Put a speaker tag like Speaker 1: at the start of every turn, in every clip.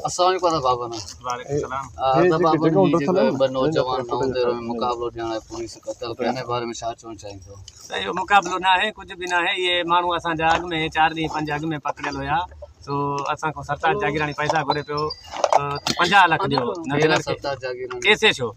Speaker 1: अस्सलाम वालेकुम बाबा ना वालेकुम सलाम नौजवान मुकाबलो ॾियण पुलिस कतल करण बारे में छा चवणु चाहींदो?
Speaker 2: इहो मुक़ाबिलो न आहे, कुझु बि न आहे। इहे माण्हू असांजा अॻु में 4 ॾींहं 5 अॻु में पकड़ियल हुया। सो असांखां सरताज जागीराणी पैसा घुरे पियो 50 लख ॾियो केसे छो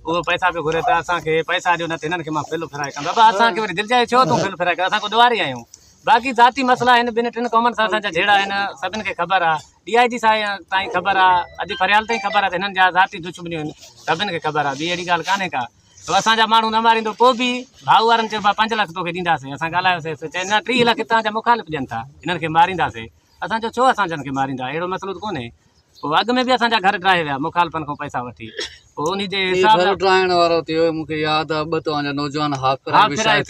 Speaker 2: उहो पैसा पियो घुरे त असांखे पैसा ॾियो न त हिननि खे मां फिल फिराए कंदो। बाबा असांखे वरी दिलि जाए छो तूं फिल फिराए कर, असां को ॾुआरी आहियूं। बाक़ी ज़ाती मसला आहिनि, 2-3 क़ौमनि सां असांजा जहिड़ा आहिनि, सभिनि खे ख़बर आहे। DIG सां ताईं ख़बर आहे, अॼु फरियाल ताईं ख़बर आहे त हिननि जा ज़ाती दुश्मनियूं आहिनि, सभिनि खे ख़बर आहे। ॿी अहिड़ी ॻाल्हि कान्हे का। त असांजा माण्हू न मारींदो पोइ बि भाऊ वारनि चयो 5 लख तोखे ॾींदासीं। असां ॻाल्हायोसीं, चए न 3 लख तव्हांजा मुखालिफ़ ॾियनि था, हिननि खे मारींदासीं। असां चयो छो असां जन खे मारींदा, अहिड़ो मसइलो त कोन्हे। पोइ अॻु में बि असांजा घर ड्राहे विया मुखालिफ़नि खां पैसा वठी। पोइ उन जे हिसाब सां
Speaker 1: ड्राइण वारो थियो। मूंखे यादि आहे 2 तव्हांजा नौजवान हाफ फिराए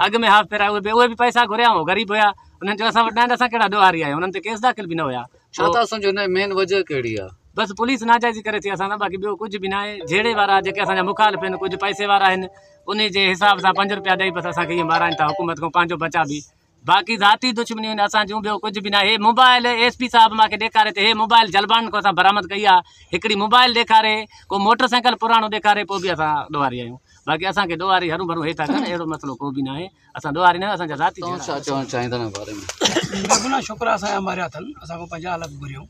Speaker 2: अॻु में हाफ फिराए, उहे बि पैसा घुरिया हो, ग़रीब हुया। उन्हनि चयो असां वटि न, असां कहिड़ा ॾुआरी आहियूं। उन्हनि ते केस दाख़िल बि न हुया।
Speaker 1: छा था सम्झो हिन मेन वजह कहिड़ी आहे?
Speaker 2: बसि पुलिस नाजाइज़ी करे थी असां सां, बाक़ी ॿियो कुझु बि न आहे। जहिड़े वारा जेके असांजा मुखालिफ़ आहिनि, कुझु पैसे वारा आहिनि, उन जे हिसाब सां 5 रुपया ॾेई बसि असांखे ईअं माराइनि था हुकूमत खां पंहिंजो बचा बि। बाक़ी ज़ाती दुश्मनियूं आहिनि असां जूं, ॿियो कुझु बि न आहे। हे मोबाइल SP साहिब मूंखे ॾेखारे ते, हे मोबाइल जलबान खां असां बरामद कई आहे। हिकिड़ी मोबाइल ॾेखारे, को मोटरसाइकिल पुराणो ॾेखारे, पोइ बि असां ॾुआरी आहियूं। बाक़ी असांखे ॾुआरी हरू भरू हे था कनि, अहिड़ो मसइलो को बि न आहे। असां ॾुआरी न, असांजा ज़ाती
Speaker 1: छा चवणु चाहींदा हिन बारे में?
Speaker 3: बेगुनाह छोकिरा असांजा मारिया अथनि, असांखां 50 लख घुरियूं।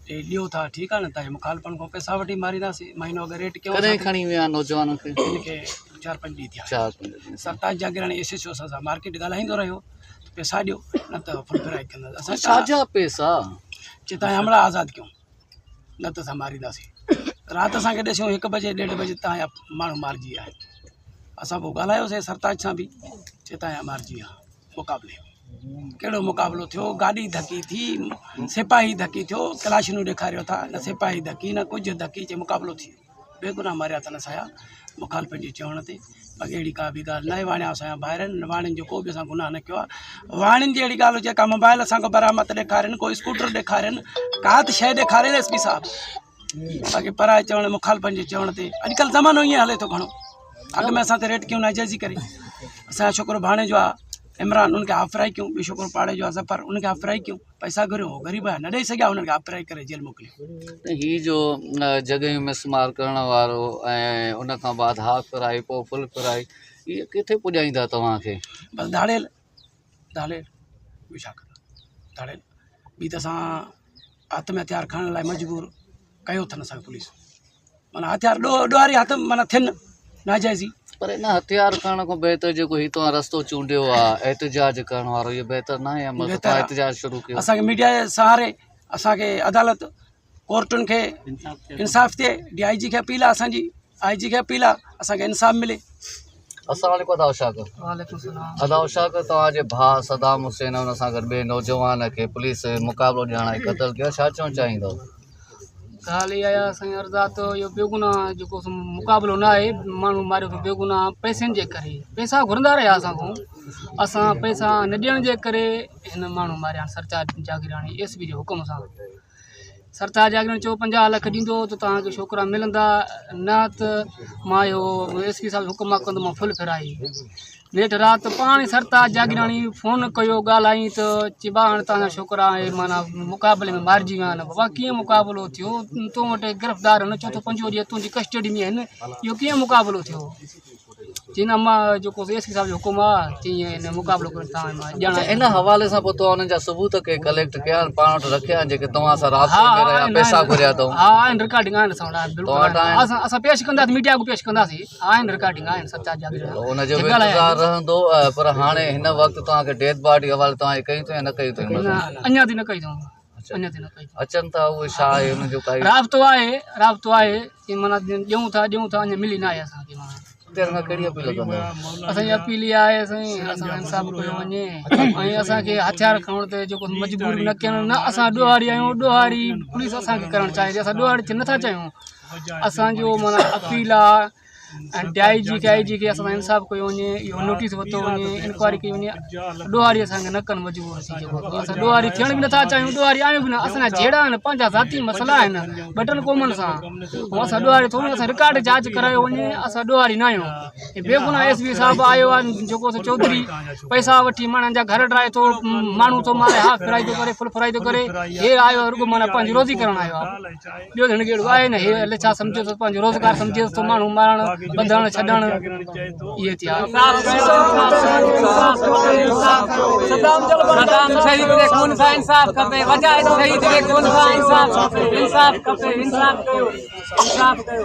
Speaker 3: ॾियो था ठीकु आहे न, तव्हांजे मुखालिफ़नि खां पैसा वठी मारींदासीं। महीनो अगरि रेट कयो
Speaker 1: कॾहिं खणी विया नौजवान खे?
Speaker 3: हिनखे 4-5 ॾींहं थिया। सरताज जागीराणी SHO सां मार्केट ॻाल्हाईंदो रहियो, पैसा ॾियो न त फुल फिराए कंदासीं। असां
Speaker 1: छाजा पैसा?
Speaker 3: चए तव्हां हमला आज़ादु कयूं न त असां मारींदासीं। राति असांखे ॾिसूं 1 बजे 1:30 बजे तव्हांजा माण्हू मारिजी विया आहिनि। असां पोइ ॻाल्हायोसीं सरताज सां बि, चए तव्हांजा मारिजी विया। मुक़ाबले कहिड़ो मुक़ाबिलो थियो? गाॾी धकी थी, सिपाही धकी थियो, क्लाशनूं ॾेखारियो था, न सिपाही धकी न कुझु धकी, चए मुक़ाबिलो थी वियो। बेगुनाह मारिया अथनि असांजा मुखालिफ़नि जे चवण ते। बाक़ी अहिड़ी का बि ॻाल्हि न आहे। वाणिया असांजा ॿाहिरि आहिनि, वाणियुनि जो को बि असां गुनाह न कयो आहे। वाणियुनि जी अहिड़ी ॻाल्हि हुजे, का मोबाइल असांखे बरामद ॾेखारनि, को स्कूटर ॾेखारनि, का त शइ ॾेखारनि SP साहिबु। बाक़ी पराए चवण मुखालिफ़नि जे चवण ते अॼुकल्ह ज़मानो ईअं हले थो घणो। अॻु में असां ते रेट कयूं नाजाइज़ी करे। असांजो छोकिरो भाणे जो आहे इमरान, उनखे हाफ फ्राई कयूं। ॿियो छोकिरो पाड़े जो आहे ज़फ़र, उनखे हाफ फ्राई कयूं। पैसा घुरियो, ग़रीब आहे, न ॾेई सघिया, उन्हनि खे हाफ फ्राई करे जेल मोकिलियो।
Speaker 1: ही जो जॻहियूं मिसमार करण वारो ऐं उन खां बाद हाफ फ्राई पोइ फुल फ्राई, इहे किथे पुॼाईंदा तव्हांखे?
Speaker 3: बसि धाड़ेल ॿियो छा कंदा? धाड़ेल ॿी त असां हथ में हथियार खणण लाइ मजबूर कयो अथनि असांखे पुलिस। माना हथियार ॾुआरी हथ माना थियनि नाजाइज़ी। पर
Speaker 1: इन हथियार खणण खां बहितर जेको हीउ तव्हां रस्तो चूंडियो आहे एहतिजाज करण वारो, इहो बहितर न आहे? एहतिजाज शुरू कयो असांखे
Speaker 3: मीडिया जे सहारे, असांखे अदालत कोर्टुनि खे इंसाफ़ थिए। DIG खे अपील आहे असांजी, IG खे अपील आहे असांखे इंसाफ़ मिले।
Speaker 1: अस्सलाम वालेकुम अदाव शाकर, तव्हांजे भाउ सदाम हुसैन हुन सां गॾु ॿिए नौजवान खे पुलिस मुक़ाबिलो ॾियण ऐं क़तल कयो, छा चवणु चाहींदो?
Speaker 4: ॻाल्हि इहा आहे असांजी अर्ज़ात, इहो बेगुनाह जेको मुक़ाबिलो न आहे। माण्हू मारियो पियो बेगुनाह पैसनि जे करे, पैसा घुरंदा रहिया असांखां। असां पैसा न ॾियण जे करे हिन माण्हू मारिया सरताज जागीराणी SP जे हुकुम सां। सरताज जागीराणी चयो 50 लख ॾींदो त तव्हांखे छोकिरा मिलंदा, न त मां इहो SP साहिब हुकुम मां कंदो, मां फुल फिराई। नेठि राति पाण ई सरताज जागीराणी फ़ोन कयो, ॻाल्हाई त चइबा हाणे तव्हांजा छोकिरा माना मुक़ाबले में मारिजी विया आहिनि। बाबा कीअं मुक़ाबिलो थियो? तो वटि गिरफ़्तार आहिनि, चोथों 5 ॾींहं तुंहिंजी कस्टडी में आहिनि, इहो कीअं मुक़ाबिलो थियो? जिन मां जेको SP साहिब जो हुकुम आहे, तीअं हिन मुक़ाबिलो करे तव्हां मां ॼाण।
Speaker 1: इन हवाले सां पोइ तव्हां हुननि जा सबूत के कलेक्ट कया आहिनि, पाण वटि रखिया आहिनि, जेके तव्हां सां राब्ते में रहिया, पैसा घुरिया अथव?
Speaker 4: हा आहिनि, रिकॉर्डिंग आहिनि असां वटि, बिल्कुलु असां पेश कंदासीं, मीडिया को पेश कंदासीं। आहिनि रिकॉर्डिंग आहिनि सरताज जागीराणी,
Speaker 1: हुनजो इंतज़ारु रहंदो। पर हाणे हिन वक़्तु तव्हांखे डेथ बॉडी हवाले तव्हां कई अथव या न कई अथव?
Speaker 4: अञा थी न कई अथऊं। अञा ताईं न कई
Speaker 1: अचनि था उहे छा आहे हुनजो काई
Speaker 4: राब्तो आहे कि माना ॾियूं था अञा मिली न आहे असांखे माना
Speaker 1: तेरे खां कहिड़ी अपील कंदा
Speaker 4: असांजी अपील इहा आहे साईं असां इंसाफ़ कयो वञे ऐं असांखे हथियार खणण ते जेको मजबूरी न कयूं न असां ॾोहारी आहियूं ॾोहारी पुलिस असांखे करणु चाहे थी असां ॾोहारी नथा चाहियूं असांजो माना अपील आहे ऐं आई जी खे असां इंसाफ़ कयो वञे इहो नोटिस वरितो वञे इंक्वायरी कई वञे ॾोहारी असांखे न कनि मजबूर थी जेको असां ॾोहारी थियण बि नथा चाहियूं ॾोहारी आहियूं बि न असांजा जहिड़ा आहिनि पंहिंजा ज़ाती मसइला आहिनि ॿ टिनि क़ौमुनि सां ऐं असां ॾोहारी थोरी असां रिकॉर्ड जांच करायो वञे असां ॾोहारी न आहियूं ऐं बेगुनाह एसपी साहिबु आयो आहे जेको चौधरी पैसा वठी माण्हुनि जा घर ठाहे थो माण्हू थो मारे हाफ फ्राई थो करे फुल फ्राई थो करे हे आयो आहे रुॻो माना पंहिंजी रोज़ी करणु आयो आहे ॿियो हिन खे आहे न हे छा सम्झे थो पंहिंजो रोज़गार सम्झे थो माण्हू मारणु ॿधणु छॾणु इहे थिया
Speaker 2: सदाम शहीद जे खून सां इंसाफ़ खपे वजाए शहीद जे खून सां इंसाफ़ खपे इंसाफ़ कयो